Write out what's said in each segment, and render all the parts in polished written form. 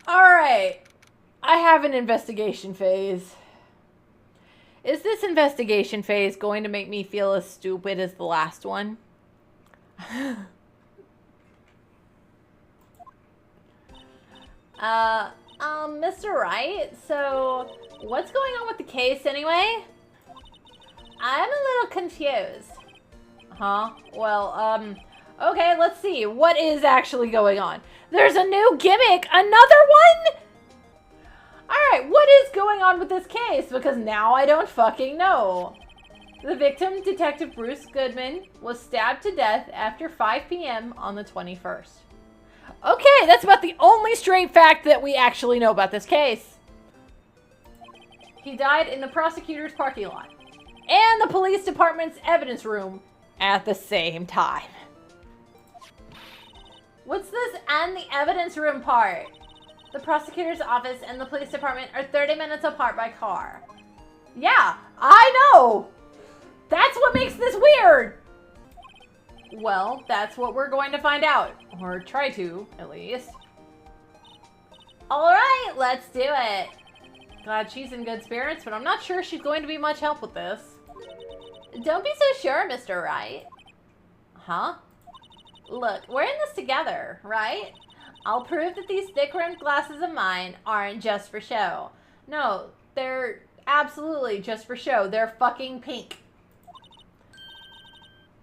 Alright. I have an investigation phase. Is this investigation phase going to make me feel as stupid as the last one? Mr. Wright, so what's going on with the case anyway? I'm a little confused. Huh? Well, okay, let's see. What is actually going on? There's a new gimmick! Another one?! Alright, what is going on with this case? Because now I don't fucking know. The victim, Detective Bruce Goodman, was stabbed to death after 5 p.m. on the 21st. Okay, that's about the only straight fact that we actually know about this case. He died in the prosecutor's parking lot and the police department's evidence room at the same time. What's this and the evidence room part? The prosecutor's office and the police department are 30 minutes apart by car. Yeah, I know! That's what makes this weird! Well, that's what we're going to find out. Or try to, at least. Alright, let's do it. Glad she's in good spirits, but I'm not sure she's going to be much help with this. Don't be so sure, Mr. Wright. Huh? Look, we're in this together, right? I'll prove that these thick-rimmed glasses of mine aren't just for show. No, they're absolutely just for show. They're fucking pink.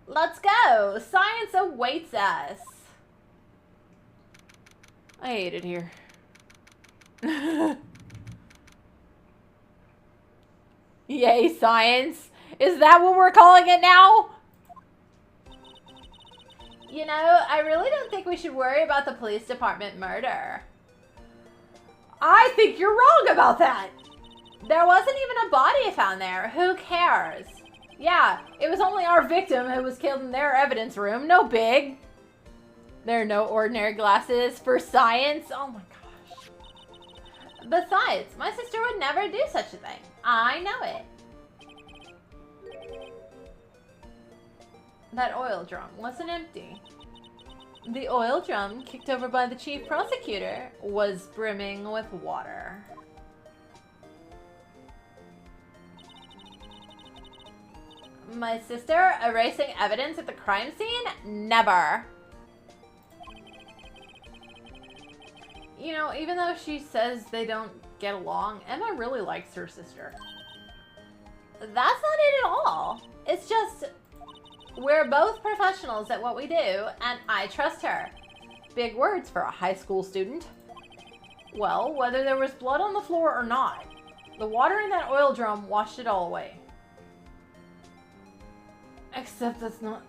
Let's go! Science awaits us! I hate it here. Yay, science! Is that what we're calling it now? You know, I really don't think we should worry about the police department murder. I think you're wrong about that! There wasn't even a body found there. Who cares? Yeah, it was only our victim who was killed in their evidence room. No big. There are no ordinary glasses for science. Oh my gosh. Besides, my sister would never do such a thing. I know it. That oil drum wasn't empty. The oil drum, kicked over by the chief prosecutor, was brimming with water. My sister erasing evidence at the crime scene? Never. You know, even though she says they don't get along, Emma really likes her sister. That's not it at all. It's just, we're both professionals at what we do, and I trust her. Big words for a high school student. Well, whether there was blood on the floor or not, the water in that oil drum washed it all away. Except that's not,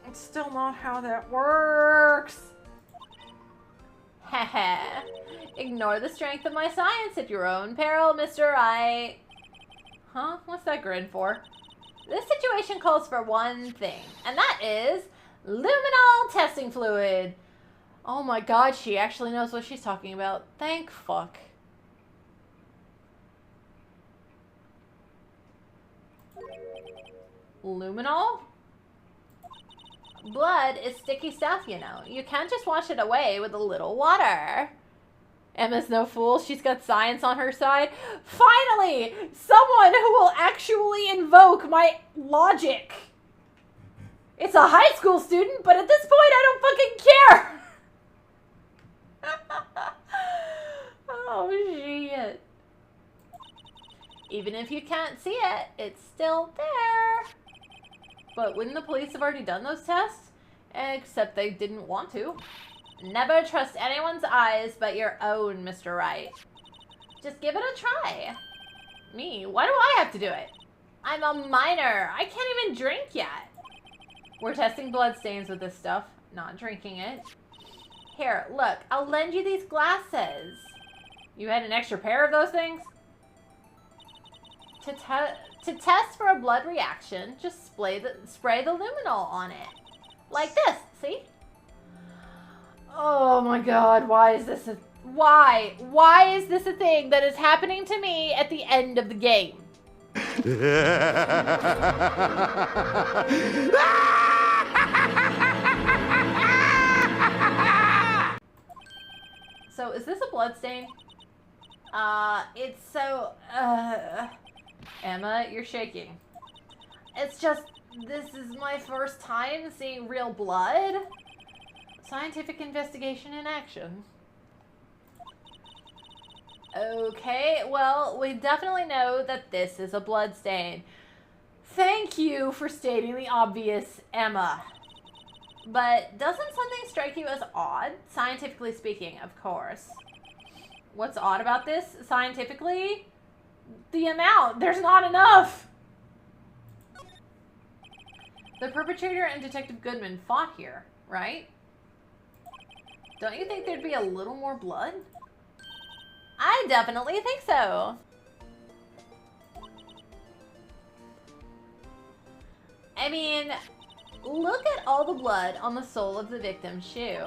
it's still not how that works. Heh. Ignore the strength of my science at your own peril, Mr. Wright. Huh? What's that grin for? This situation calls for one thing, and that is luminol testing fluid. Oh my god, she actually knows what she's talking about. Thank fuck. Luminol? Blood is sticky stuff, you know. You can't just wash it away with a little water. Emma's no fool. She's got science on her side. Finally! Someone who will actually invoke my logic. It's a high school student, but at this point I don't fucking care. Oh, shit. Even if you can't see it, it's still there. But wouldn't the police have already done those tests? Except they didn't want to. Never trust anyone's eyes but your own, Mr. Wright. Just give it a try. Me? Why do I have to do it? I'm a minor. I can't even drink yet. We're testing blood stains with this stuff, not drinking it. Here, look, I'll lend you these glasses. You had an extra pair of those things? To test for a blood reaction, just spray the luminol on it. Like this, see? Oh my god, why is this why? Why is this a thing that is happening to me at the end of the game? So is this a blood stain? It's so, Emma, you're shaking. It's just, this is my first time seeing real blood. Scientific investigation in action. Okay, well, we definitely know that this is a blood stain. Thank you for stating the obvious, Emma. But doesn't something strike you as odd? Scientifically speaking, of course. What's odd about this, scientifically? The amount. There's not enough. The perpetrator and Detective Goodman fought here, right? Don't you think there'd be a little more blood? I definitely think so. I mean, look at all the blood on the sole of the victim's shoe.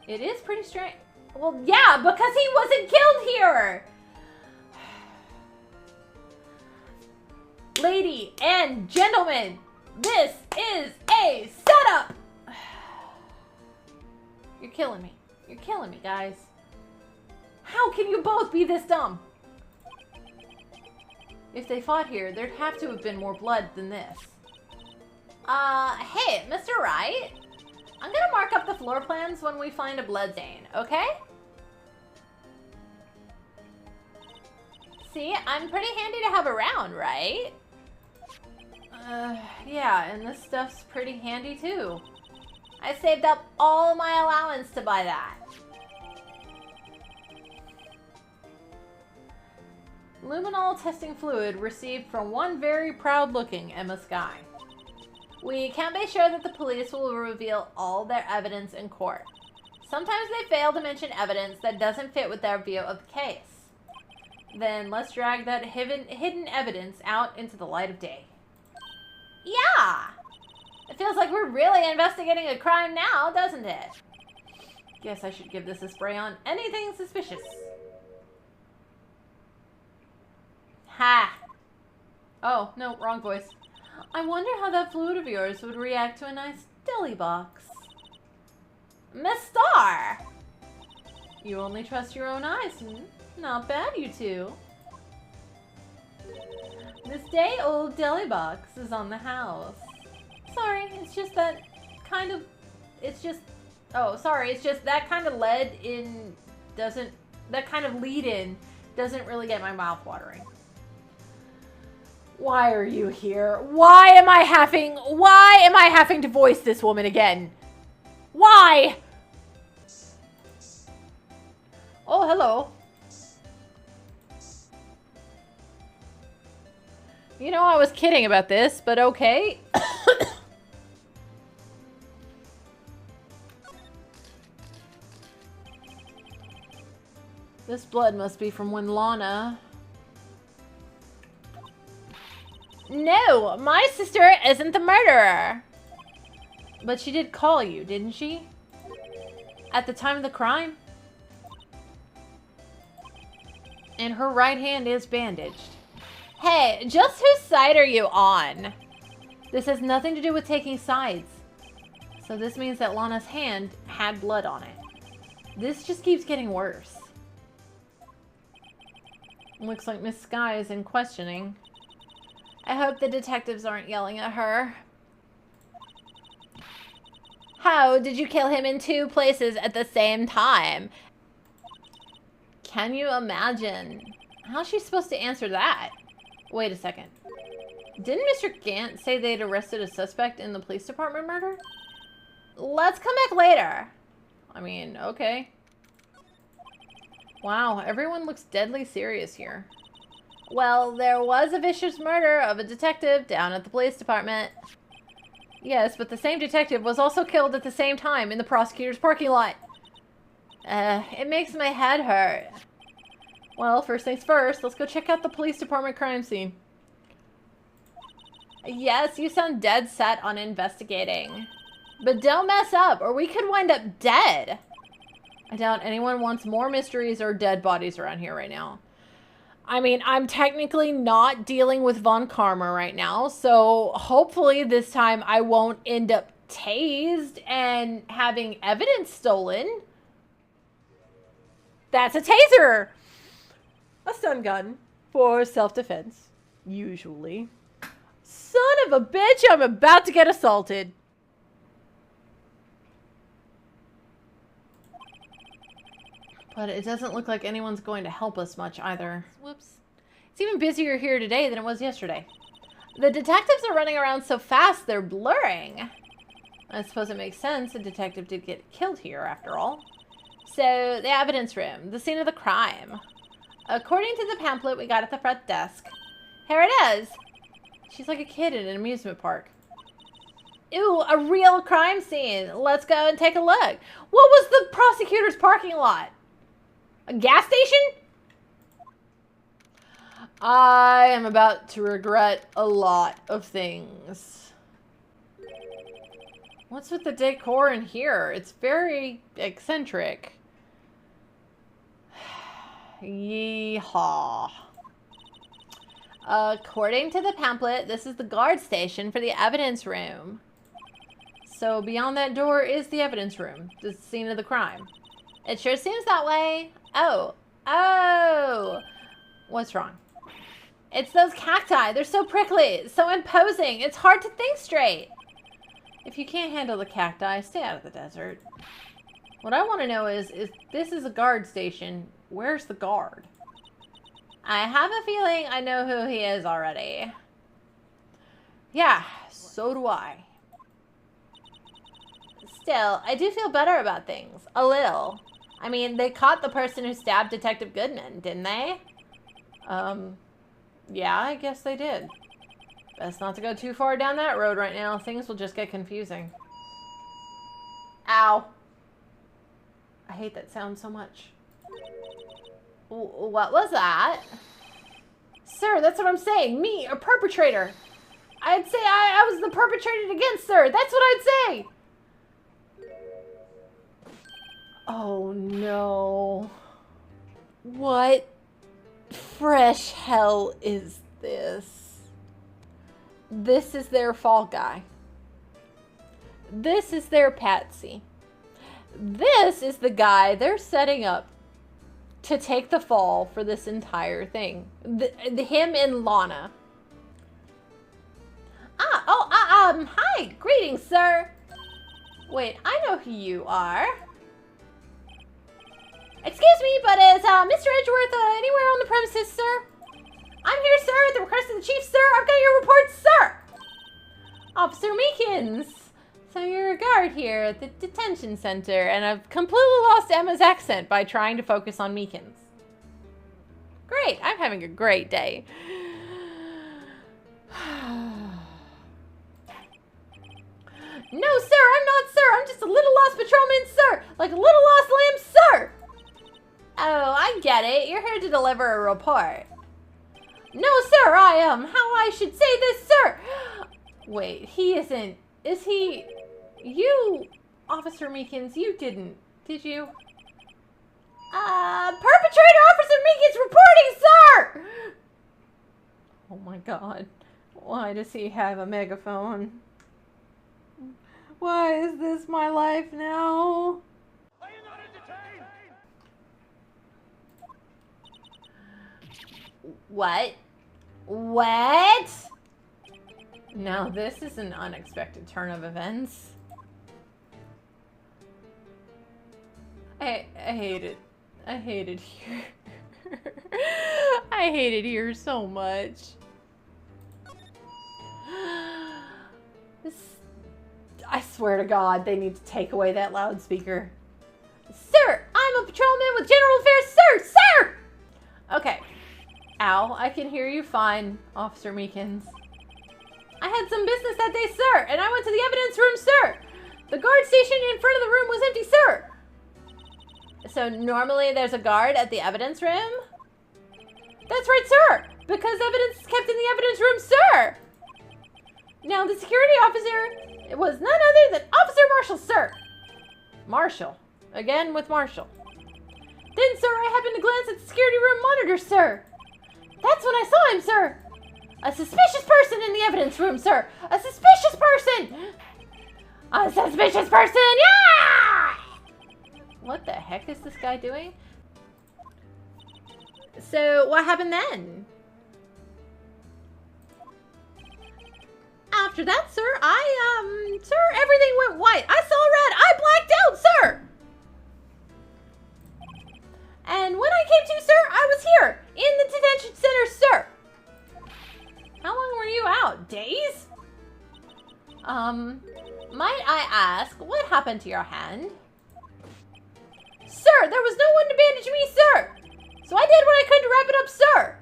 It is pretty strange. Well, yeah, because he wasn't killed here. Lady and gentlemen, this is a setup. You're killing me. You're killing me, guys. How can you both be this dumb? If they fought here, there'd have to have been more blood than this. Hey, Mr. Wright. I'm gonna mark up the floor plans when we find a blood stain, okay? See, I'm pretty handy to have around, right? Yeah, and this stuff's pretty handy too. I saved up all my allowance to buy that. Luminol testing fluid received from one very proud-looking Emma Skye. We can't be sure that the police will reveal all their evidence in court. Sometimes they fail to mention evidence that doesn't fit with their view of the case. Then let's drag that hidden evidence out into the light of day. Yeah! It feels like we're really investigating a crime now, doesn't it? Guess I should give this a spray on anything suspicious. Ha! Oh, no, wrong voice. I wonder how that fluid of yours would react to a nice deli box. Miss Star! You only trust your own eyes, hmm? Not bad, you two. This day-old deli box is on the house. Sorry, it's just that kind of... It's just... Oh, sorry, it's just that kind of lead-in doesn't... That kind of lead-in doesn't really get my mouth watering. Why are you here? Why am I having to voice this woman again? Why? Oh, hello. You know, I was kidding about this, but okay. This blood must be from when Lana... No, my sister isn't the murderer. But she did call you, didn't she? At the time of the crime? And her right hand is bandaged. Hey, just whose side are you on? This has nothing to do with taking sides. So this means that Lana's hand had blood on it. This just keeps getting worse. Looks like Miss Skye is in questioning. I hope the detectives aren't yelling at her. How did you kill him in 2 places at the same time? Can you imagine? How's she supposed to answer that? Wait a second. Didn't Mr. Gant say they'd arrested a suspect in the police department murder? Let's come back later. I mean, okay. Wow, everyone looks deadly serious here. Well, there was a vicious murder of a detective down at the police department. Yes, but the same detective was also killed at the same time in the prosecutor's parking lot. It makes my head hurt. Well, first things first, let's go check out the police department crime scene. Yes, you sound dead set on investigating. But don't mess up, or we could wind up dead. I doubt anyone wants more mysteries or dead bodies around here right now. I mean, I'm technically not dealing with Von Karma right now, so hopefully this time I won't end up tased and having evidence stolen. That's a taser! A stun gun for self-defense, usually. Son of a bitch, I'm about to get assaulted. But it doesn't look like anyone's going to help us much either. Whoops. It's even busier here today than it was yesterday. The detectives are running around so fast they're blurring. I suppose it makes sense. A detective did get killed here after all. So, the evidence room. The scene of the crime. According to the pamphlet we got at the front desk. Here it is. She's like a kid in an amusement park. Ooh, a real crime scene. Let's go and take a look. What was the prosecutor's parking lot? A gas station? I am about to regret a lot of things. What's with the decor in here? It's very eccentric. Yeehaw. According to the pamphlet, this is the guard station for the evidence room. So beyond that door is the evidence room, the scene of the crime. It sure seems that way. Oh. What's wrong? It's those cacti. They're so prickly, so imposing. It's hard to think straight. If you can't handle the cacti, stay out of the desert. What I want to know is if this is a guard station, where's the guard? I have a feeling I know who he is already. Yeah, so do I. Still, I do feel better about things. A little. I mean, they caught the person who stabbed Detective Goodman, didn't they? Yeah, I guess they did. Best not to go too far down that road right now. Things will just get confusing. Ow. I hate that sound so much. What was that? Sir, that's what I'm saying. Me, a perpetrator. I'd say I was the perpetrated against, sir. That's what I'd say. Oh, no. What fresh hell is this? This is their fall guy. This is their patsy. This is the guy they're setting up to take the fall for this entire thing. Him and Lana. Hi, greetings, sir. Wait, I know who you are. Excuse me, but is Mr. Edgeworth anywhere on the premises, sir? I'm here, sir, at the request of the chief, sir. I've got your report, sir. Officer Meekins. So you're a guard here at the detention center, and I've completely lost Emma's accent by trying to focus on Meekins. Great, I'm having a great day. No, sir, I'm not, sir. I'm just a little lost patrolman, sir. Like a little lost lamb, sir. Oh, I get it. You're here to deliver a report. No, sir, I am. How I should say this, sir. Wait, he isn't. Is he? You, Officer Meekins, you didn't, did you? Perpetrator Officer Meekins reporting, sir! Oh my god. Why does he have a megaphone? Why is this my life now? Are you not entertained? What? What? Now this is an unexpected turn of events. I hate it. I hate it here. I hate it here so much. I swear to God, they need to take away that loudspeaker. Sir, I'm a patrolman with General Affairs, sir! Sir! Okay. Ow, I can hear you fine, Officer Meekins. I had some business that day, sir, and I went to the evidence room, sir. The guard station in front of the room was empty, sir. So normally there's a guard at the evidence room? That's right, sir, because evidence is kept in the evidence room, sir. Now, the security officer was none other than Officer Marshall, sir. Marshall. Again with Marshall. Then, sir, I happened to glance at the security room monitor, sir. That's when I saw him, sir. A suspicious person in the evidence room, sir. A suspicious person. A suspicious person, yeah! What the heck is this guy doing? So what happened then? After that, sir, sir, everything went white. I saw red. I blacked out, sir. And when I came to, sir, I was here in the detention center, sir. How long were you out? Days? Might I ask, what happened to your hand? Sir, there was no one to bandage me, sir. So I did what I could to wrap it up, sir.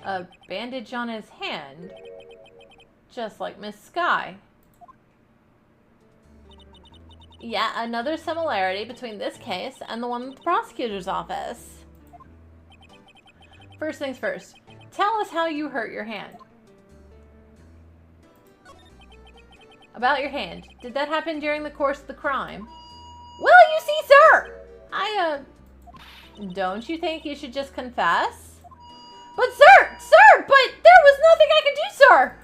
A bandage on his hand? Just like Miss Sky. Yeah, another similarity between this case and the one with the prosecutor's office. First things first, tell us how you hurt your hand. About your hand, did that happen during the course of the crime? Well, you see, sir! Don't you think you should just confess? But sir, but there was nothing I could do, sir!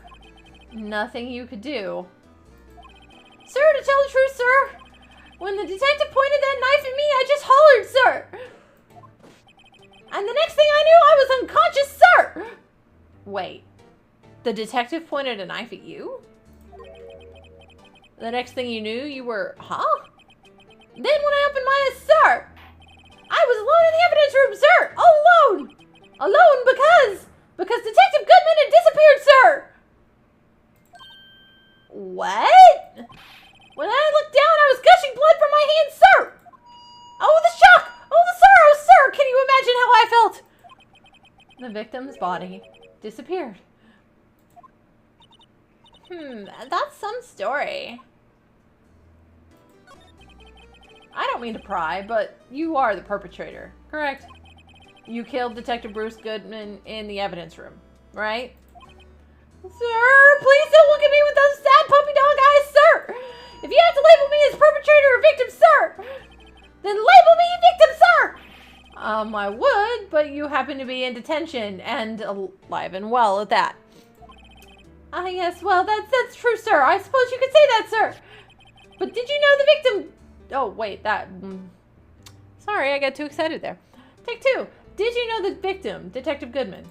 Nothing you could do. Sir, to tell the truth, sir, when the detective pointed that knife at me, I just hollered, sir. And the next thing I knew, I was unconscious, sir. Wait, the detective pointed a knife at you? The next thing you knew, you were, huh? Then when I opened my eyes, sir, I was alone in the evidence room, sir, all alone. Alone because Detective Goodman had disappeared, sir. What? When I looked down, I was gushing blood from my hands, sir! Oh, the shock! Oh, the sorrow, sir! Can you imagine how I felt? The victim's body disappeared. That's some story. I don't mean to pry, but you are the perpetrator, correct? You killed Detective Bruce Goodman in the evidence room, right? Sir, please don't look at me with those sad puppy dog eyes, sir! If you have to label me as perpetrator or victim, sir, then label me victim, sir! I would, but you happen to be in detention and alive and well at that. Yes, well, that's true, sir. I suppose you could say that, sir. But did you know the victim... Oh, wait, Sorry, I got too excited there. Take two. Did you know the victim, Detective Goodman?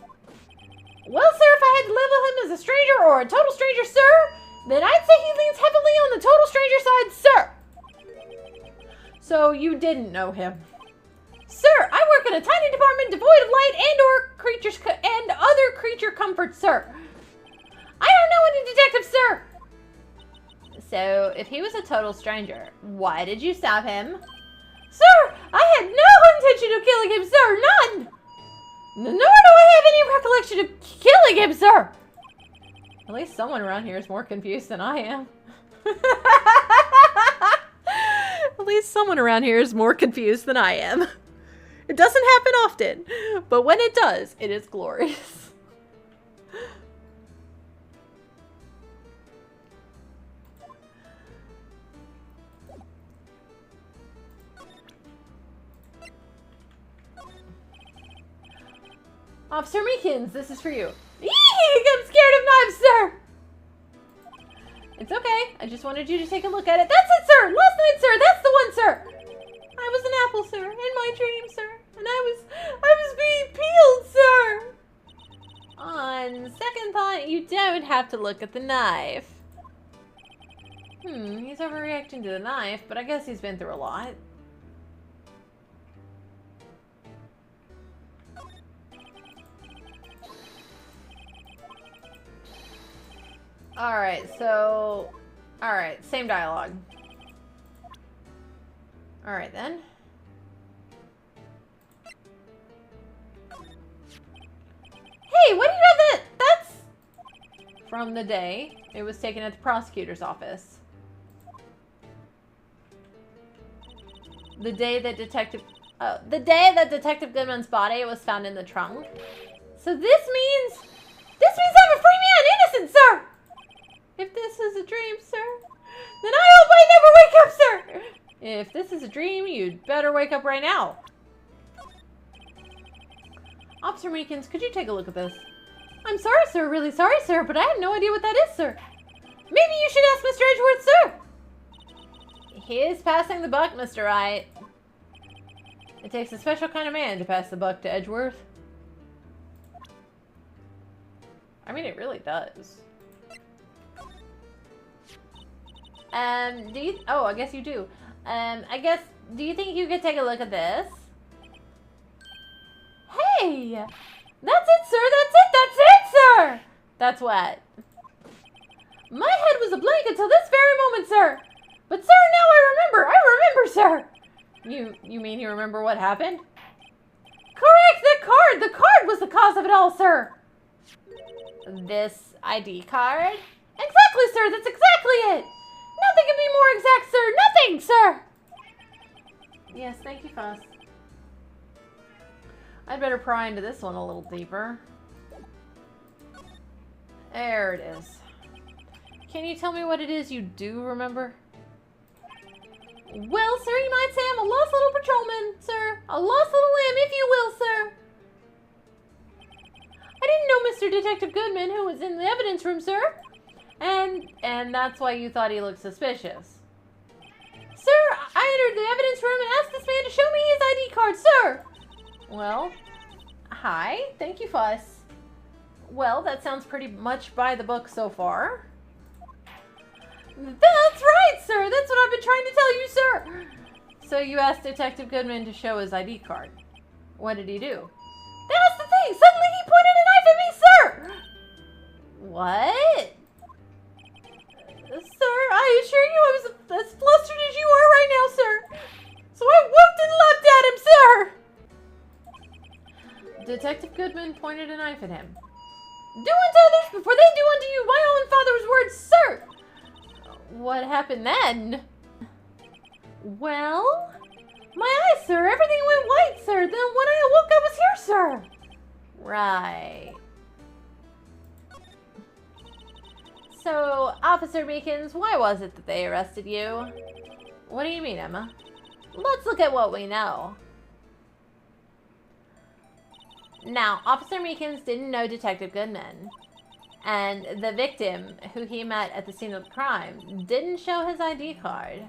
Well, sir, if I had to label him as a stranger or a total stranger, sir, then I'd say he leans heavily on the total stranger side, sir. So you didn't know him? Sir, I work in a tiny department devoid of light and other creature comfort, sir. I don't know any detectives, sir. So if he was a total stranger, why did you stab him? Sir, I had no intention of killing him, sir, none. Nor do I have any recollection of killing him, sir. At least someone around here is more confused than I am. At least someone around here is more confused than I am. It doesn't happen often, but when it does, it is glorious. Officer Meekins, this is for you. Eee! I'm scared of knives, sir! It's okay. I just wanted you to take a look at it. That's it, sir! Last night, sir! That's the one, sir! I was an apple, sir, in my dream, sir. And I was being peeled, sir! On second thought, you don't have to look at the knife. He's overreacting to the knife, but I guess he's been through a lot. Alright, same dialogue. Alright then. Hey, what do you have that? That's from the day it was taken at the prosecutor's office. The day that Detective Goodman's body was found in the trunk. So this means I'm a free man, innocent, sir! If this is a dream, sir, then I hope I never wake up, sir! If this is a dream, you'd better wake up right now. Officer Meekins, could you take a look at this? I'm sorry, sir, really sorry, sir, but I have no idea what that is, sir. Maybe you should ask Mr. Edgeworth, sir. He is passing the buck, Mr. Wright. It takes a special kind of man to pass the buck to Edgeworth. I mean, it really does. Oh, I guess you do. Do you think you could take a look at this? Hey! That's it, sir! That's it, sir! That's what? My head was a blank until this very moment, sir! But, sir, now I remember, sir! You mean you remember what happened? Correct! The card was the cause of it all, sir! This ID card? Exactly, sir! That's exactly it! Nothing can be more exact, sir! Nothing, sir! Yes, thank you, Fuss. I'd better pry into this one a little deeper. There it is. Can you tell me what it is you do remember? Well, sir, you might say I'm a lost little patrolman, sir. A lost little lamb, if you will, sir. I didn't know Mr. Detective Goodman, who was in the evidence room, sir. And that's why you thought he looked suspicious. Sir, I entered the evidence room and asked this man to show me his ID card, sir. Well, hi. Thank you, Fuss. Well, that sounds pretty much by the book so far. That's right, sir. That's what I've been trying to tell you, sir. So you asked Detective Goodman to show his ID card. What did he do? That's the thing. Suddenly he pointed a knife at me, sir. What? Sir, I assure you I was as flustered as you are right now, sir. So I whooped and leapt at him, sir. Detective Goodman pointed a knife at him. Do unto others before they do unto you, my own father's words, sir. What happened then? Well, my eyes, sir. Everything went white, sir. Then when I awoke, I was here, sir. Right. So, Officer Meekins, why was it that they arrested you? What do you mean, Emma? Let's look at what we know. Now, Officer Meekins didn't know Detective Goodman. And the victim, who he met at the scene of the crime, didn't show his ID card.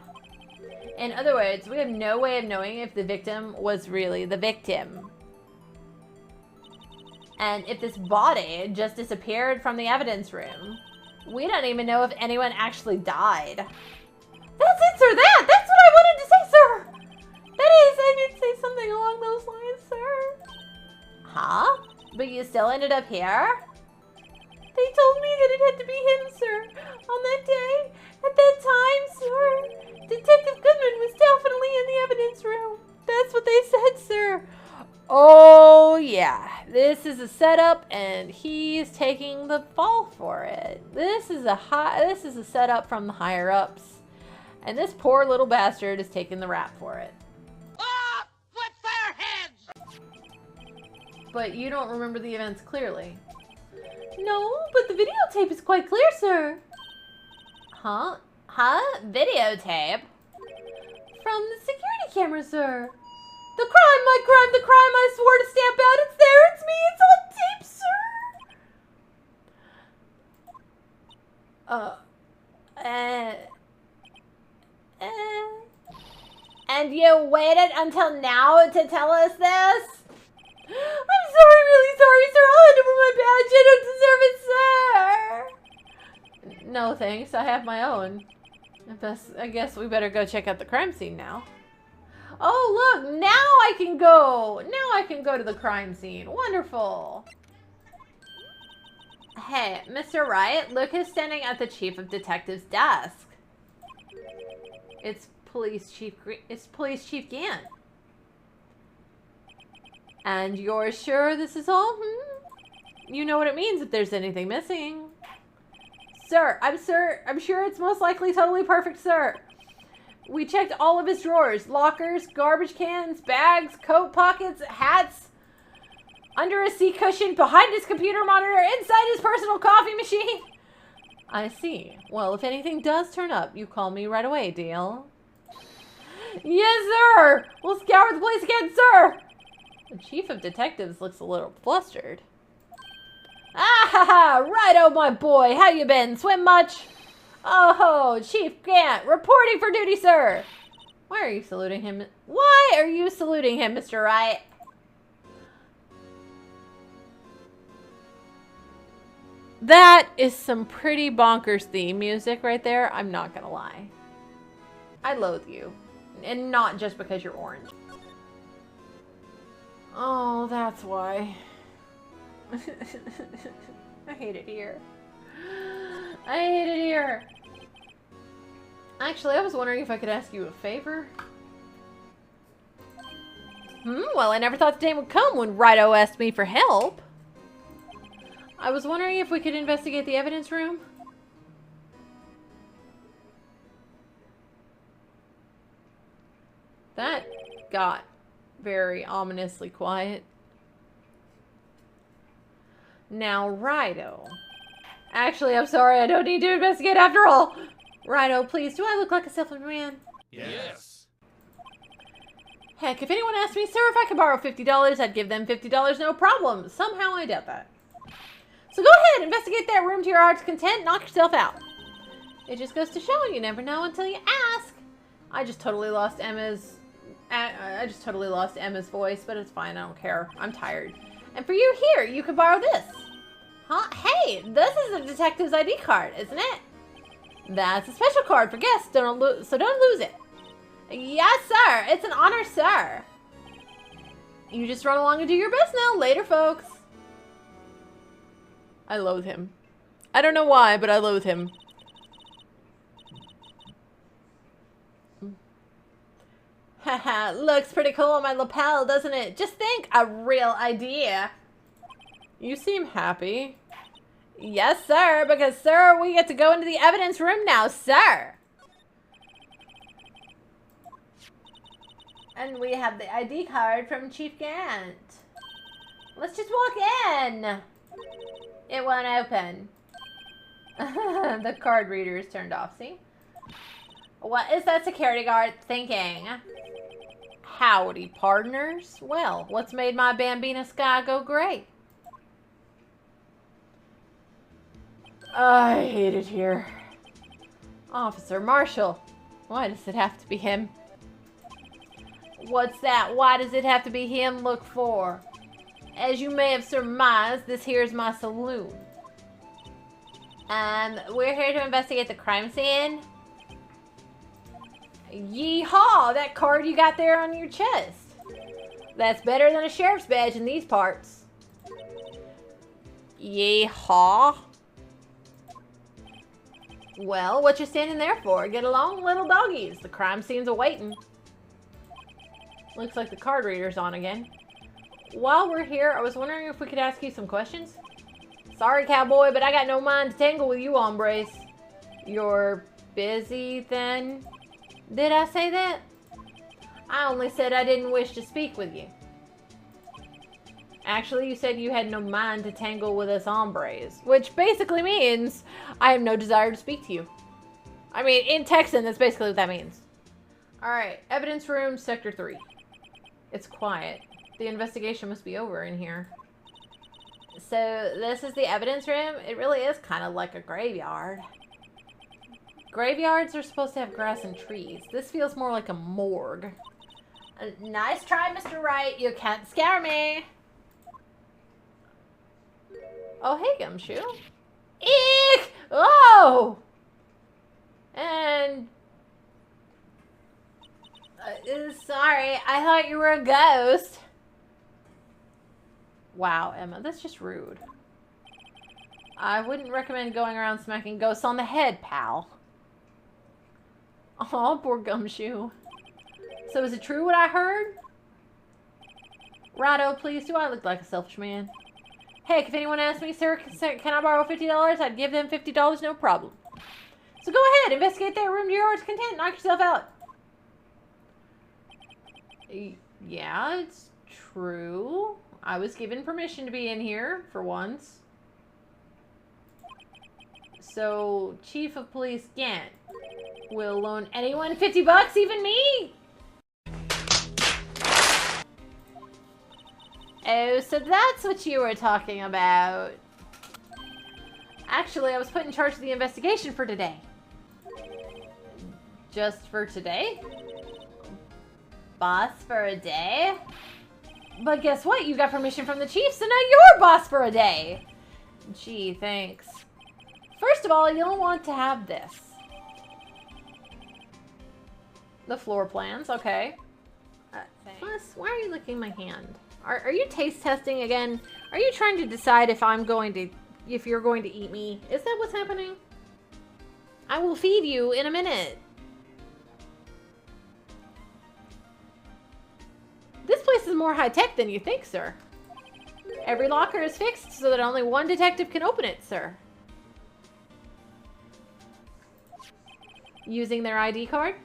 In other words, we have no way of knowing if the victim was really the victim. And if this body just disappeared from the evidence room, we don't even know if anyone actually died. That's it, sir! That's what I wanted to say, sir! That is, I did say something along those lines, sir. Huh? But you still ended up here? They told me that it had to be him, sir. On that day, at that time, sir, Detective Goodman was definitely in the evidence room. That's what they said, sir. Oh, yeah. This is a setup, and he's taking the fall for it. This is a setup from the higher-ups. And this poor little bastard is taking the rap for it. Off with their heads! But you don't remember the events clearly. No, but the videotape is quite clear, sir. Huh? Videotape? From the security camera, sir. The crime, my crime, the crime I swore to stamp out. It's there, it's me, it's on tape, sir. And you waited until now to tell us this? I'm sorry, really sorry, sir. I'll hand over my badge. I don't deserve it, sir. No, thanks. I have my own. I guess we better go check out the crime scene now. Oh, look. Now I can go. Now I can go to the crime scene. Wonderful. Hey, Mr. Wright, look who's standing at the Chief of Detectives' desk. It's Police Chief Gant. And you're sure this is all? You know what it means if there's anything missing. Sir, I'm sure it's most likely totally perfect, sir. We checked all of his drawers, lockers, garbage cans, bags, coat pockets, hats, under his seat cushion, behind his computer monitor, inside his personal coffee machine. I see. Well, if anything does turn up, you call me right away, deal? Yes, sir! We'll scour the place again, sir! The Chief of Detectives looks a little flustered. Ah ha ha! Righto, my boy! How you been? Swim much? Oh, Chief Gant, reporting for duty, sir! Why are you saluting him? Why are you saluting him, Mr. Wright? That is some pretty bonkers theme music right there. I'm not gonna lie. I loathe you. And not just because you're orange. Oh, that's why. I hate it here. I hate it here. Actually, I was wondering if I could ask you a favor. Well, I never thought the day would come when Rido asked me for help. I was wondering if we could investigate the evidence room. That got very ominously quiet. Now, Rido. Actually, I'm sorry, I don't need to investigate after all. Rido, please, do I look like a selfish man? Yes. Heck, if anyone asked me, sir, if I could borrow $50, I'd give them $50, no problem. Somehow I doubt that. So go ahead, investigate that room to your heart's content, knock yourself out. It just goes to show you never know until you ask. I just totally lost Emma's voice, but it's fine, I don't care. I'm tired. And for you here, you can borrow this. Huh? Hey, this is a detective's ID card, isn't it? That's a special card for guests, so don't lose it. Yes, sir. It's an honor, sir. You just run along and do your best now. Later, folks. I loathe him. I don't know why, but I loathe him. Haha, looks pretty cool on my lapel, doesn't it? Just think, a real idea. You seem happy. Yes, sir, because, sir, we get to go into the evidence room now, sir. And we have the ID card from Chief Gant. Let's just walk in. It won't open. The card reader is turned off, see? What is that security guard thinking? Howdy, partners. Well, what's made my Bambina sky go gray? I hate it here. Officer Marshall. Why does it have to be him? What's that? Why does it have to be him? Look for. As you may have surmised, this here is my saloon. We're here to investigate the crime scene. Yeehaw! That card you got there on your chest. That's better than a sheriff's badge in these parts. Yeehaw! Well, what you standing there for? Get along, little doggies. The crime scene's awaiting. Looks like the card reader's on again. While we're here, I was wondering if we could ask you some questions. Sorry, cowboy, but I got no mind to tangle with you hombres. You're busy, then? Did I say that? I only said I didn't wish to speak with you. Actually, you said you had no mind to tangle with us hombres, which basically means I have no desire to speak to you. I mean, in Texan, that's basically what that means. Alright, evidence room, sector 3. It's quiet. The investigation must be over in here. So, this is the evidence room. It really is kind of like a graveyard. Graveyards are supposed to have grass and trees. This feels more like a morgue. Nice try, Mr. Wright. You can't scare me. Oh, hey, Gumshoe. Eek! Oh! And... sorry, I thought you were a ghost. Wow, Emma, that's just rude. I wouldn't recommend going around smacking ghosts on the head, pal. Oh, poor Gumshoe. So is it true what I heard? Rido, please, do I look like a selfish man? Heck, if anyone asked me, sir, can I borrow $50? I'd give them $50, no problem. So go ahead, investigate that room to your heart's content, knock yourself out. Yeah, it's true. I was given permission to be in here, for once. So, Chief of Police Gant will loan anyone $50, even me? Oh, so that's what you were talking about. Actually, I was put in charge of the investigation for today. Just for today? Boss for a day? But guess what? You got permission from the chief, so now you're boss for a day. Gee, thanks. First of all, you'll want to have this. The floor plans, okay. Plus, why are you licking my hand? Are you taste testing again? Are you trying to decide if you're going to eat me? Is that what's happening? I will feed you in a minute. This place is more high-tech than you think, sir. Every locker is fixed so that only one detective can open it, sir. Using their ID card?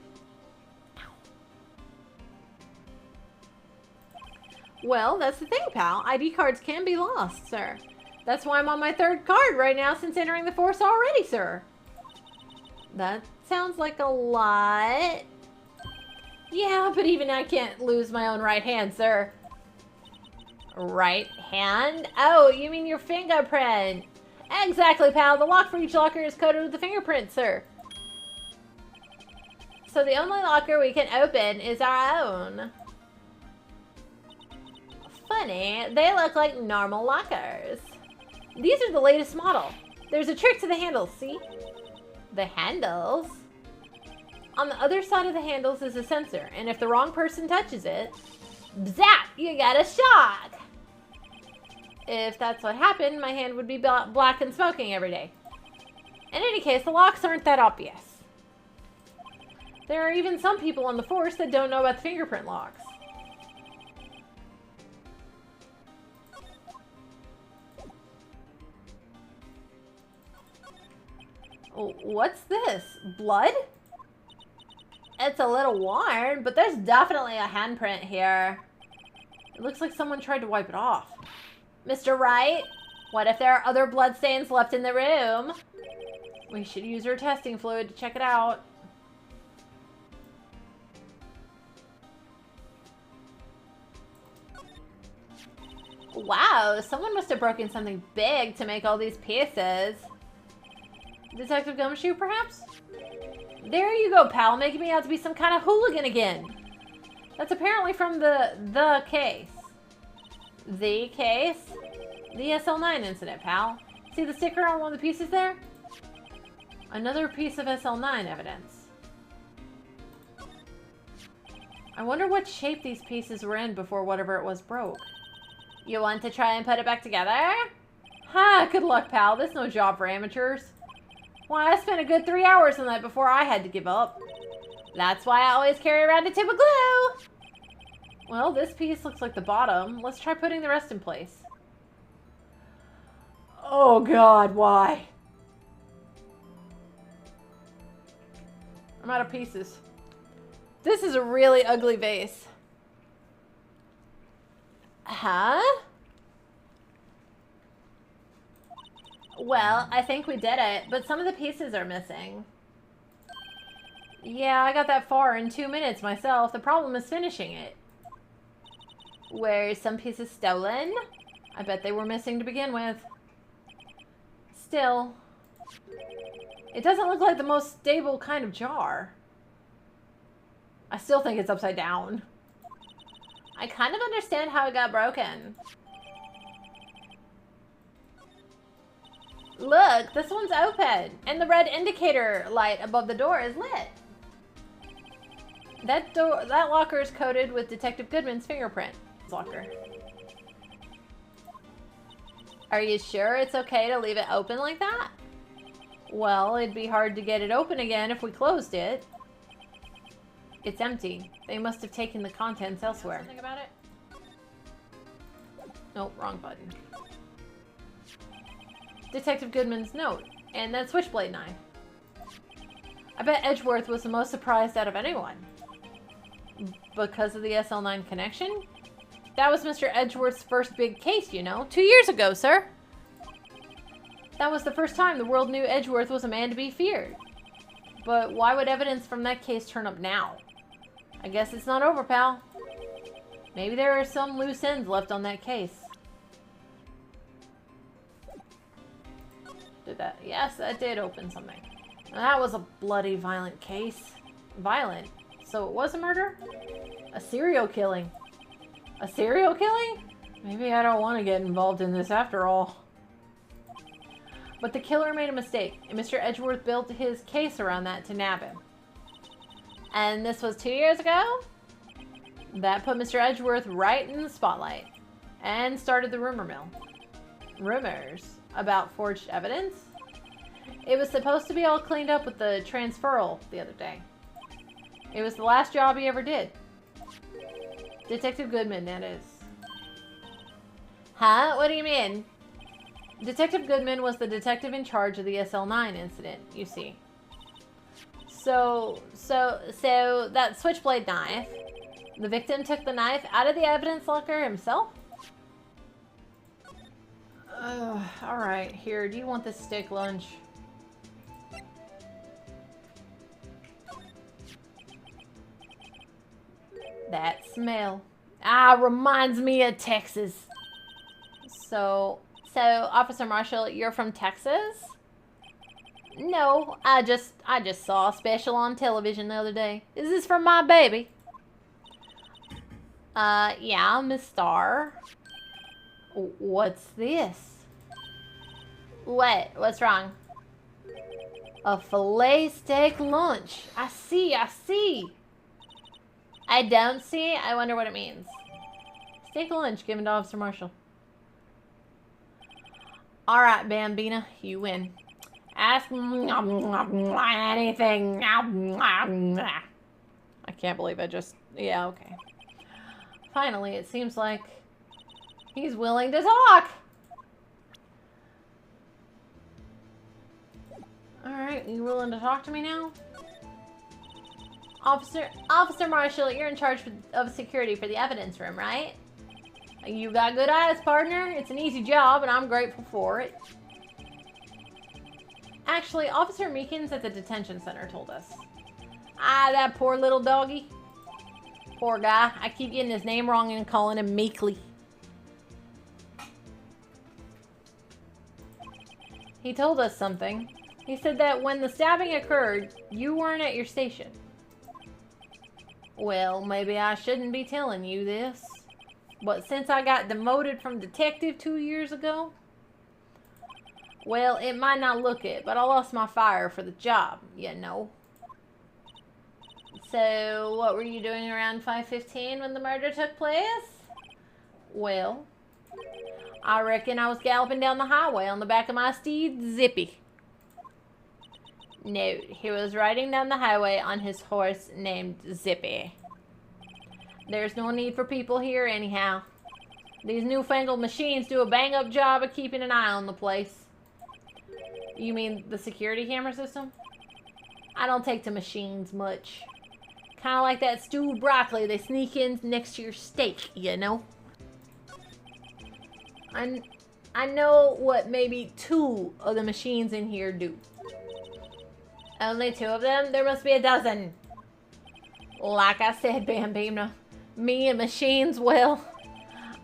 Well, that's the thing, pal. ID cards can be lost, sir. That's why I'm on my 3rd card right now since entering the force already, sir. That sounds like a lot. Yeah, but even I can't lose my own right hand, sir. Right hand? Oh, you mean your fingerprint. Exactly, pal. The lock for each locker is coded with the fingerprint, sir. So the only locker we can open is our own. Funny, they look like normal lockers. These are the latest model. There's a trick to the handles, see? The handles? On the other side of the handles is a sensor, and if the wrong person touches it, zap, you get a shock. If that's what happened, my hand would be black and smoking every day. In any case, the locks aren't that obvious. There are even some people on the force that don't know about the fingerprint locks. What's this? Blood? It's a little worn, but there's definitely a handprint here. It looks like someone tried to wipe it off. Mr. Wright, what if there are other bloodstains left in the room? We should use our testing fluid to check it out. Wow, someone must have broken something big to make all these pieces. Detective Gumshoe, perhaps? There you go, pal, making me out to be some kind of hooligan again. That's apparently from the case. The case? The SL9 incident, pal. See the sticker on one of the pieces there? Another piece of SL9 evidence. I wonder what shape these pieces were in before whatever it was broke. You want to try and put it back together? Ha, good luck, pal. This is no job for amateurs. Why, I spent a good 3 hours on that before I had to give up. That's why I always carry around a tube of glue. Well, this piece looks like the bottom. Let's try putting the rest in place. Oh, God, why? I'm out of pieces. This is a really ugly vase. Huh? Well, I think we did it, but some of the pieces are missing. Yeah, I got that far in 2 minutes myself. The problem is finishing it. Were some pieces stolen? I bet they were missing to begin with. Still, it doesn't look like the most stable kind of jar. I still think it's upside down. I kind of understand how it got broken. Look, this one's open, and the red indicator light above the door is lit. That locker is coated with Detective Goodman's fingerprint. Locker. Are you sure it's okay to leave it open like that? Well, it'd be hard to get it open again if we closed it. It's empty. They must have taken the contents elsewhere. Something about it? Nope, wrong button. Detective Goodman's note, and that switchblade knife. I bet Edgeworth was the most surprised out of anyone. Because of the SL9 connection? That was Mr. Edgeworth's first big case, you know. 2 years ago, sir. That was the first time the world knew Edgeworth was a man to be feared. But why would evidence from that case turn up now? I guess it's not over, pal. Maybe there are some loose ends left on that case. Did that? Yes, that did open something. That was a bloody, violent case. Violent? So it was a murder? A serial killing? A serial killing? Maybe I don't want to get involved in this after all. But the killer made a mistake, and Mr. Edgeworth built his case around that to nab him. And this was 2 years ago? That put Mr. Edgeworth right in the spotlight and started the rumor mill. Rumors about forged evidence? It was supposed to be all cleaned up with the transferal the other day. It was the last job he ever did. Detective Goodman, that is. Huh? What do you mean? Detective Goodman was the detective in charge of the SL9 incident, you see. So that switchblade knife, the victim took the knife out of the evidence locker himself? Alright, here, do you want this steak lunch? That smell. Reminds me of Texas. So, Officer Marshall, you're from Texas? No, I just saw a special on television the other day. Is this from my baby? Yeah, Miss Starr. What's this? What? What's wrong? A filet steak lunch. I see. I don't see. I wonder what it means. Steak lunch given to Officer Marshall. Alright, Bambina, you win. Ask anything. I can't believe I just... Yeah, okay. Finally, it seems like he's willing to talk. Alright, you willing to talk to me now? Officer Marshall, you're in charge of security for the evidence room, right? You got good eyes, partner. It's an easy job, and I'm grateful for it. Actually, Officer Meekins at the detention center told us. That poor little doggy. Poor guy. I keep getting his name wrong and calling him Meekly. He told us something. He said that when the stabbing occurred, you weren't at your station. Well, maybe I shouldn't be telling you this. But since I got demoted from detective 2 years ago, well, it might not look it, but I lost my fire for the job, you know. So, what were you doing around 5:15 when the murder took place? Well, I reckon I was galloping down the highway on the back of my steed, Zippy. No, he was riding down the highway on his horse named Zippy. There's no need for people here anyhow. These newfangled machines do a bang-up job of keeping an eye on the place. You mean the security camera system? I don't take to machines much. Kind of like that stewed broccoli they sneak in next to your steak, you know? I know what maybe 2 of the machines in here do. Only 2 of them? There must be a dozen. Like I said, Bambina, me and machines, well,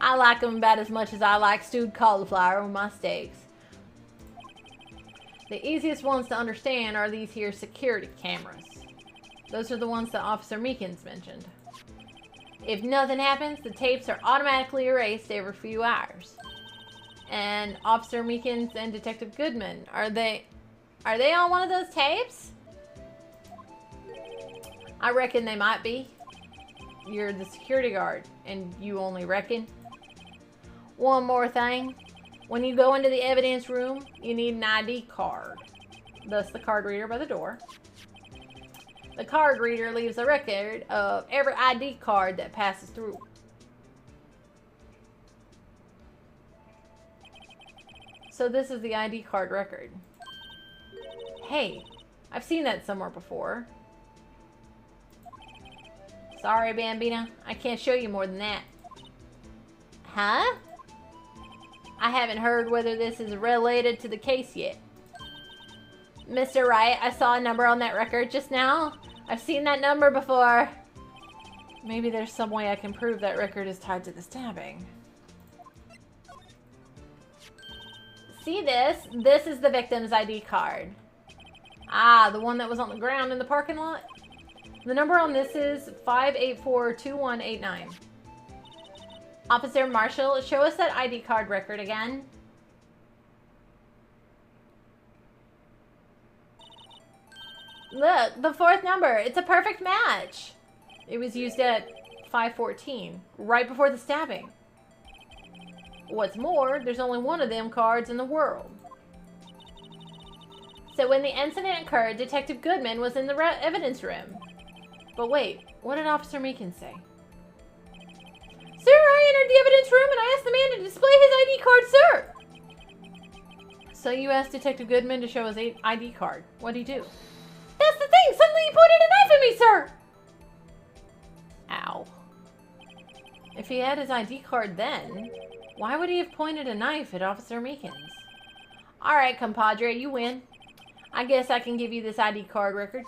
I like them about as much as I like stewed cauliflower with my steaks. The easiest ones to understand are these here security cameras. Those are the ones that Officer Meekins mentioned. If nothing happens, the tapes are automatically erased every few hours. And Officer Meekins and Detective Goodman, are they on one of those tapes? I reckon they might be. You're the security guard, and you only reckon. One more thing. When you go into the evidence room, you need an ID card. Thus the card reader by the door. The card reader leaves a record of every ID card that passes through. So this is the ID card record. Hey, I've seen that somewhere before. Sorry, Bambina. I can't show you more than that. Huh? I haven't heard whether this is related to the case yet. Mr. Wright, I saw a number on that record just now. I've seen that number before. Maybe there's some way I can prove that record is tied to the stabbing. See this? This is the victim's ID card. Ah, the one that was on the ground in the parking lot? The number on this is 5842189. Officer Marshall, show us that ID card record again. Look, the fourth number. It's a perfect match. It was used at 5:14, right before the stabbing. What's more, there's only one of them cards in the world. So when the incident occurred, Detective Goodman was in the evidence room. But wait, what did Officer Meekins say? Sir, I entered the evidence room and I asked the man to display his ID card, sir. So you asked Detective Goodman to show his ID card. What'd he do? That's the thing! Suddenly he pointed a knife at me, sir! Ow. If he had his ID card then, why would he have pointed a knife at Officer Meekins? Alright, compadre, you win. I guess I can give you this ID card record.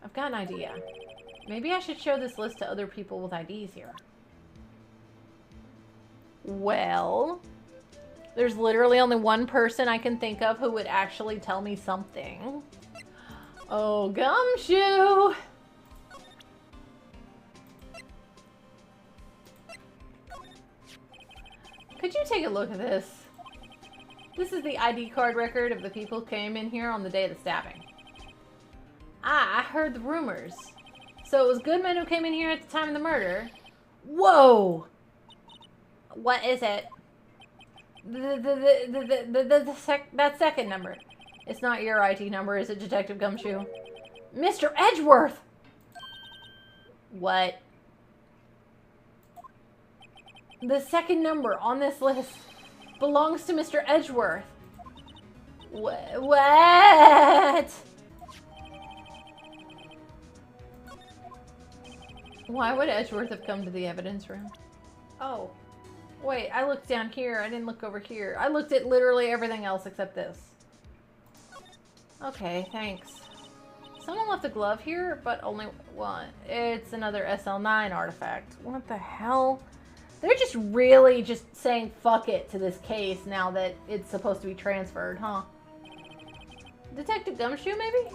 I've got an idea. Maybe I should show this list to other people with IDs here. Well, there's literally only one person I can think of who would actually tell me something. Oh, Gumshoe! Could you take a look at this? This is the ID card record of the people who came in here on the day of the stabbing. Ah, I heard the rumors. So it was Goodman who came in here at the time of the murder. Whoa! What is it? That second number. It's not your ID number, is it, Detective Gumshoe? Mr. Edgeworth! What? The second number on this list belongs to Mr. Edgeworth. What? Why would Edgeworth have come to the evidence room? Oh. Wait, I looked down here. I didn't look over here. I looked at literally everything else except this. Okay, thanks. Someone left a glove here, but only one. It's another SL9 artifact. What the hell? They're just really just saying fuck it to this case now that it's supposed to be transferred, huh? Detective Gumshoe, maybe?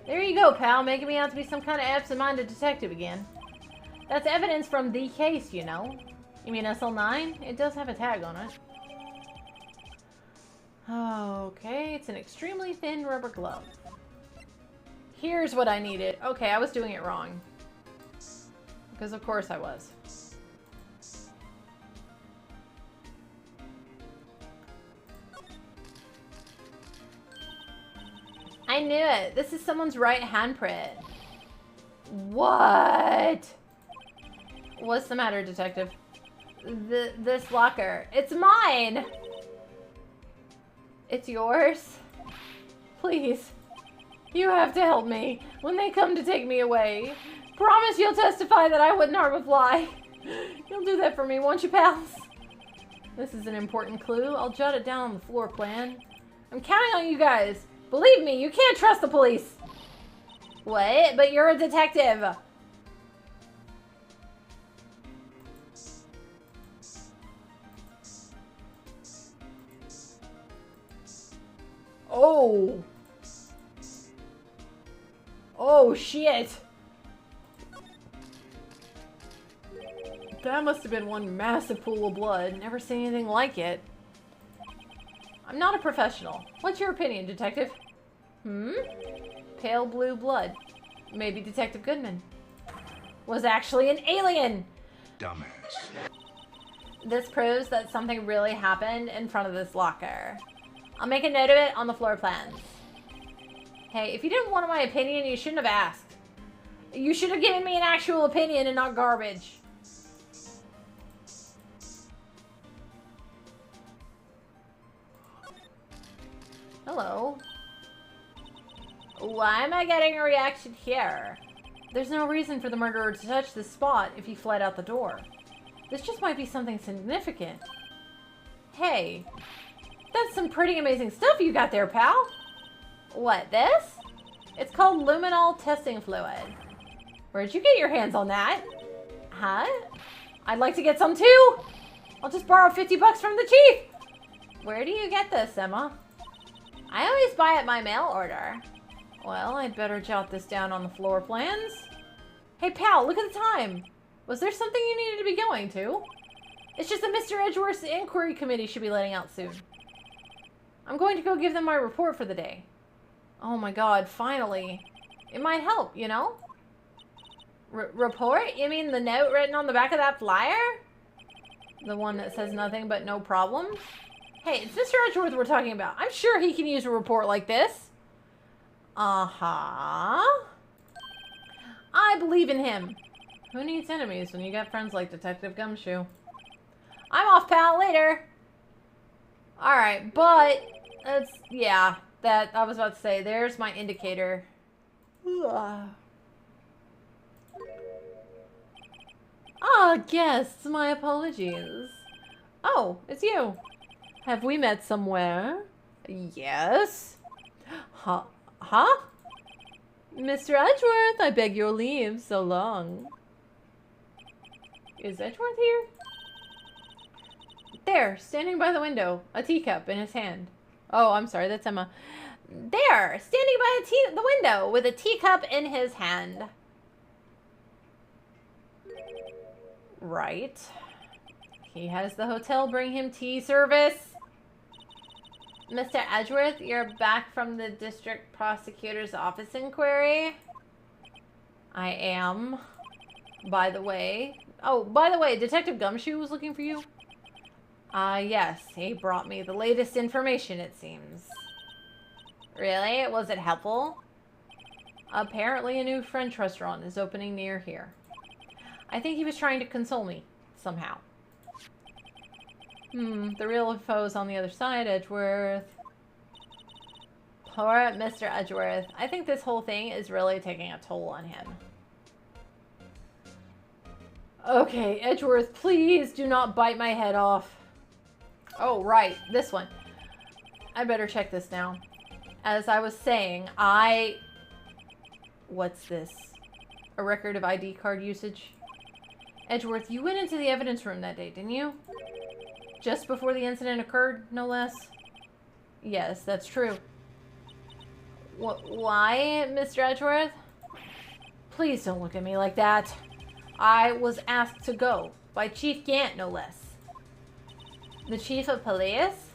There you go, pal, making me out to be some kind of absent-minded detective again. That's evidence from the case, you know. You mean SL9? It does have a tag on it. Okay, it's an extremely thin rubber glove. Here's what I needed. Okay, I was doing it wrong. Because of course I was. I knew it. This is someone's right handprint. What? What's the matter, detective? This locker. It's mine! It's yours? Please. You have to help me when they come to take me away. Promise you'll testify that I wouldn't harm a fly. You'll do that for me, won't you, pals? This is an important clue. I'll jot it down on the floor plan. I'm counting on you guys. Believe me, you can't trust the police. What? But you're a detective. Oh. Oh, shit. That must have been one massive pool of blood. Never seen anything like it. I'm not a professional. What's your opinion, detective? Pale blue blood. Maybe Detective Goodman was actually an alien. Dumbass. This proves that something really happened in front of this locker. I'll make a note of it on the floor plans. Hey, if you didn't want my opinion, you shouldn't have asked. You should have given me an actual opinion and not garbage. Hello. Why am I getting a reaction here? There's no reason for the murderer to touch this spot if he fled out the door. This just might be something significant. Hey, that's some pretty amazing stuff you got there, pal. What, this? It's called luminol testing fluid. Where'd you get your hands on that? Huh? I'd like to get some too. I'll just borrow 50 bucks from the chief. Where do you get this, Emma? I always buy it by mail order. Well, I'd better jot this down on the floor plans. Hey, pal, look at the time. Was there something you needed to be going to? It's just that Mr. Edgeworth's inquiry committee should be letting out soon. I'm going to go give them my report for the day. Oh my god, finally. It might help, you know? Report? You mean the note written on the back of that flyer? The one that says nothing but no problem? Hey, it's Mr. Edgeworth we're talking about. I'm sure he can use a report like this. Uh-huh. I believe in him. Who needs enemies when you got friends like Detective Gumshoe? I'm off, pal. Later. Alright, but... yeah, that... I was about to say, there's my indicator. Ah, guests, my apologies. Oh, it's you. Have we met somewhere? Yes. Huh? Mr. Edgeworth, I beg your leave, so long. Is Edgeworth here? There, standing by the window, a teacup in his hand. Oh, I'm sorry, that's Emma. There, standing by the window with a teacup in his hand. Right. He has the hotel bring him tea service. Mr. Edgeworth, you're back from the district prosecutor's office inquiry. I am. By the way. Oh, by the way, Detective Gumshoe was looking for you. Yes, he brought me the latest information, it seems. Really? Was it helpful? Apparently a new French restaurant is opening near here. I think he was trying to console me, somehow. The real foe's on the other side, Edgeworth. Poor Mr. Edgeworth. I think this whole thing is really taking a toll on him. Okay, Edgeworth, please do not bite my head off. Oh, right, this one. I better check this now. As I was saying, What's this? A record of ID card usage? Edgeworth, you went into the evidence room that day, didn't you? Just before the incident occurred, no less? Yes, that's true. Why, Mr. Edgeworth? Please don't look at me like that. I was asked to go, by Chief Gant, no less. The Chief of Police?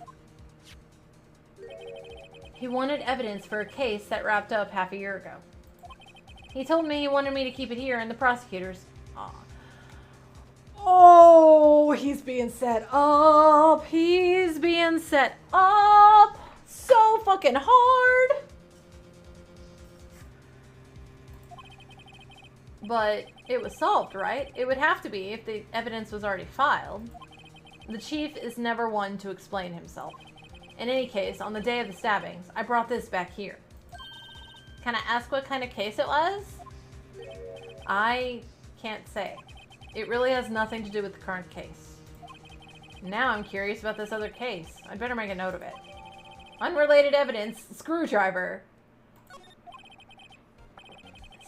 He wanted evidence for a case that wrapped up half a year ago. He told me he wanted me to keep it here in the prosecutor's... Oh, he's being set up. He's being set up so fucking hard. But it was solved, right? It would have to be if the evidence was already filed. The chief is never one to explain himself. In any case, on the day of the stabbings, I brought this back here. Can I ask what kind of case it was? I can't say. It really has nothing to do with the current case. Now I'm curious about this other case. I'd better make a note of it. Unrelated evidence, screwdriver.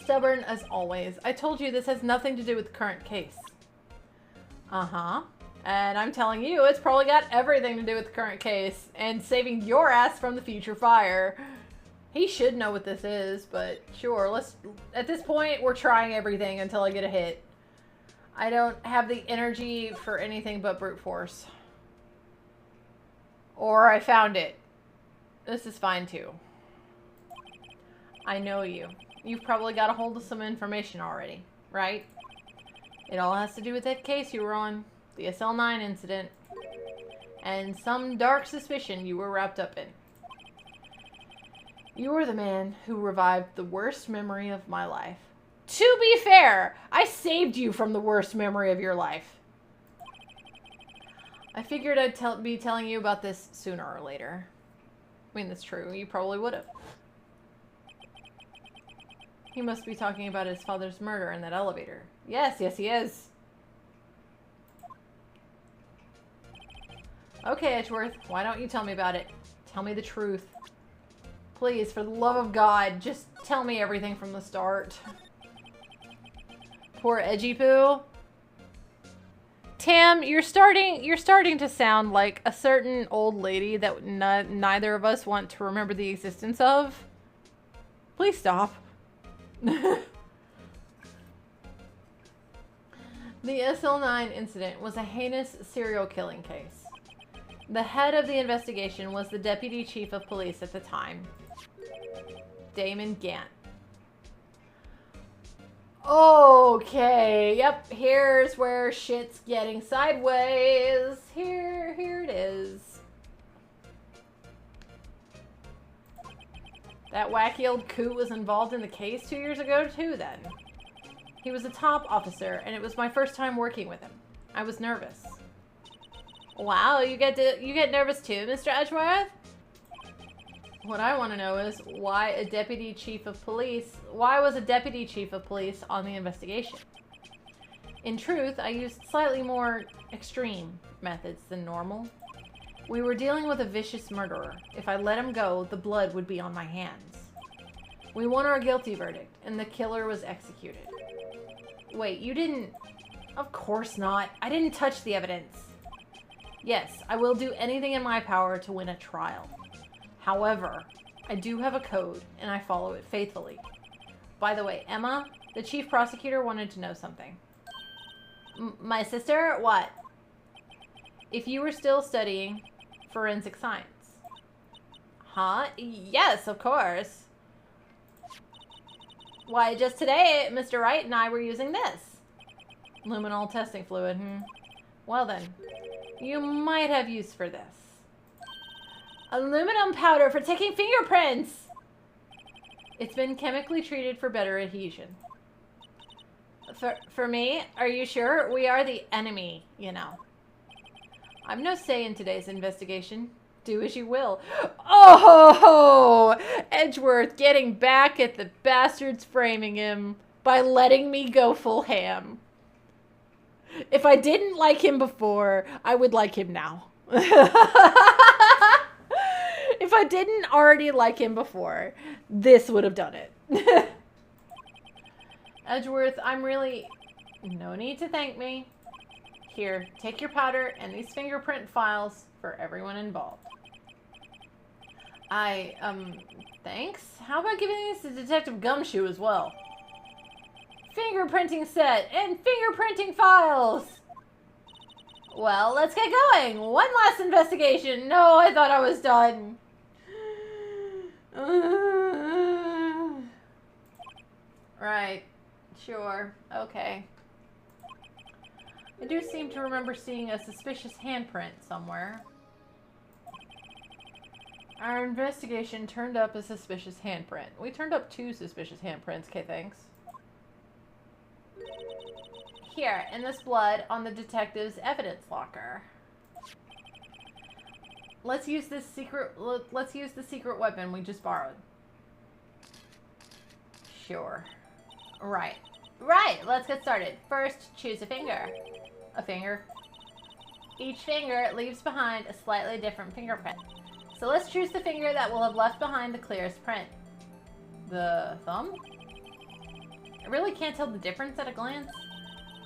Stubborn as always. I told you this has nothing to do with the current case. Uh-huh. And I'm telling you, it's probably got everything to do with the current case and saving your ass from the future fire. He should know what this is, but sure, at this point, we're trying everything until I get a hit. I don't have the energy for anything but brute force. Or I found it. This is fine too. I know you. You've probably got a hold of some information already, right? It all has to do with that case you were on. The SL9 incident. And some dark suspicion you were wrapped up in. You were the man who revived the worst memory of my life. To be fair, I saved you from the worst memory of your life. I figured I'd be telling you about this sooner or later. I mean, that's true. You probably would have. He must be talking about his father's murder in that elevator. Yes, he is. Okay, Edgeworth, why don't you tell me about it? Tell me the truth. Please, for the love of God, just tell me everything from the start. Poor Edgy Poo. Tam, you're starting to sound like a certain old lady that neither of us want to remember the existence of. Please stop. The SL9 incident was a heinous serial killing case. The head of the investigation was the deputy chief of police at the time, Damon Gant. Okay, yep, here's where shit's getting sideways. Here it is. That wacky old coot was involved in the case 2 years ago too then. He was a top officer, and it was my first time working with him. I was nervous. Wow, you get nervous too, Mr. Edgeworth? What I want to know is why was a deputy chief of police on the investigation? In truth, I used slightly more extreme methods than normal. We were dealing with a vicious murderer. If I let him go, the blood would be on my hands. We won our guilty verdict, and the killer was executed. Wait, you didn't... Of course not. I didn't touch the evidence. Yes, I will do anything in my power to win a trial. However, I do have a code, and I follow it faithfully. By the way, Emma, the chief prosecutor wanted to know something. My sister? What? If you were still studying forensic science. Huh? Yes, of course. Why, just today, Mr. Wright and I were using this. Luminol testing fluid, Well then, you might have use for this. Aluminum powder for taking fingerprints! It's been chemically treated for better adhesion. For me, are you sure? We are the enemy, you know. I've no say in today's investigation. Do as you will. Oh! Edgeworth getting back at the bastards framing him by letting me go full ham. If I didn't like him before, I would like him now. If I didn't already like him before, this would have done it. Edgeworth, I'm really... No need to thank me. Here, take your powder and these fingerprint files for everyone involved. Thanks? How about giving these to Detective Gumshoe as well? Fingerprinting set and fingerprinting files! Well, let's get going. One last investigation. No, I thought I was done. Right. Sure. Okay. I do seem to remember seeing a suspicious handprint somewhere. Our investigation turned up a suspicious handprint. We turned up 2 suspicious handprints, okay, thanks. Here, in this blood on the detective's evidence locker. Let's use the secret weapon we just borrowed. Sure. Right, let's get started. First, choose a finger. A finger. Each finger leaves behind a slightly different fingerprint. So let's choose the finger that will have left behind the clearest print. The thumb? I really can't tell the difference at a glance.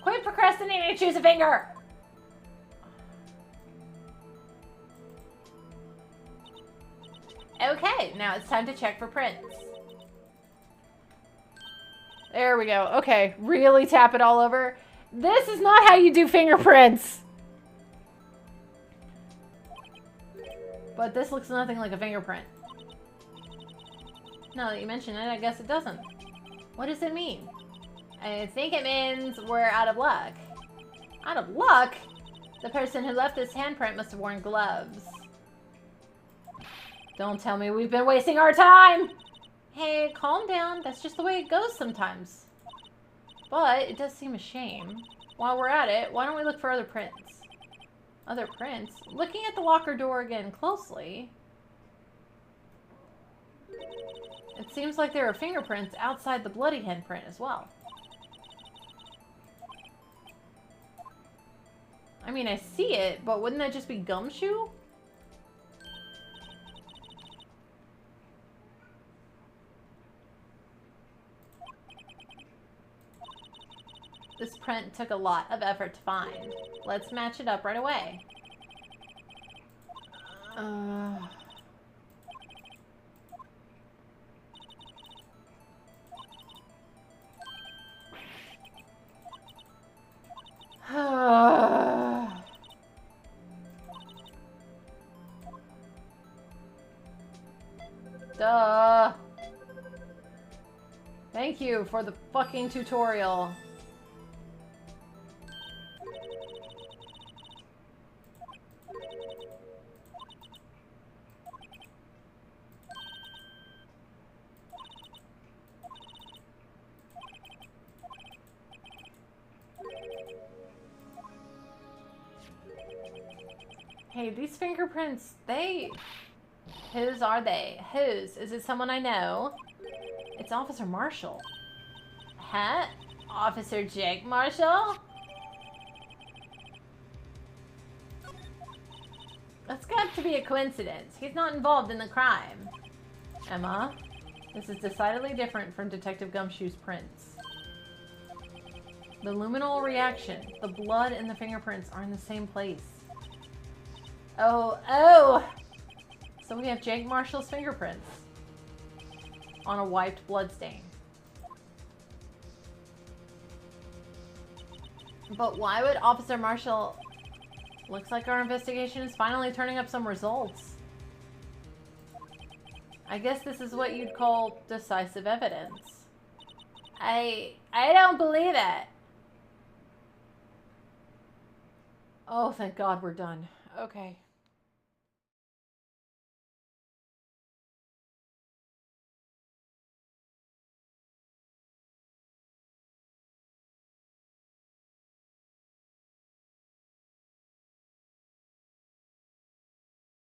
Quit procrastinating, choose a finger! Okay, now it's time to check for prints. There we go. Okay, really tap it all over. This is not how you do fingerprints! But this looks nothing like a fingerprint. Now that you mention it, I guess it doesn't. What does it mean? I think it means we're out of luck. Out of luck? The person who left this handprint must have worn gloves. Don't tell me we've been wasting our time! Hey, calm down. That's just the way it goes sometimes. But it does seem a shame. While we're at it, why don't we look for other prints? Other prints? Looking at the locker door again closely, it seems like there are fingerprints outside the bloody handprint as well. I mean, I see it, but wouldn't that just be Gumshoe? This print took a lot of effort to find. Let's match it up right away. Thank you for the fucking tutorial. Hey, these fingerprints, whose are they? Whose? Is it someone I know? It's Officer Marshall. Huh? Officer Jake Marshall? That's got to be a coincidence. He's not involved in the crime. Emma, this is decidedly different from Detective Gumshoe's prints. The luminol reaction, the blood and the fingerprints are in the same place. Oh! So we have Jake Marshall's fingerprints on a wiped bloodstain. But why would Officer Marshall... Looks like our investigation is finally turning up some results. I guess this is what you'd call decisive evidence. I don't believe it. Oh, thank God we're done. Okay.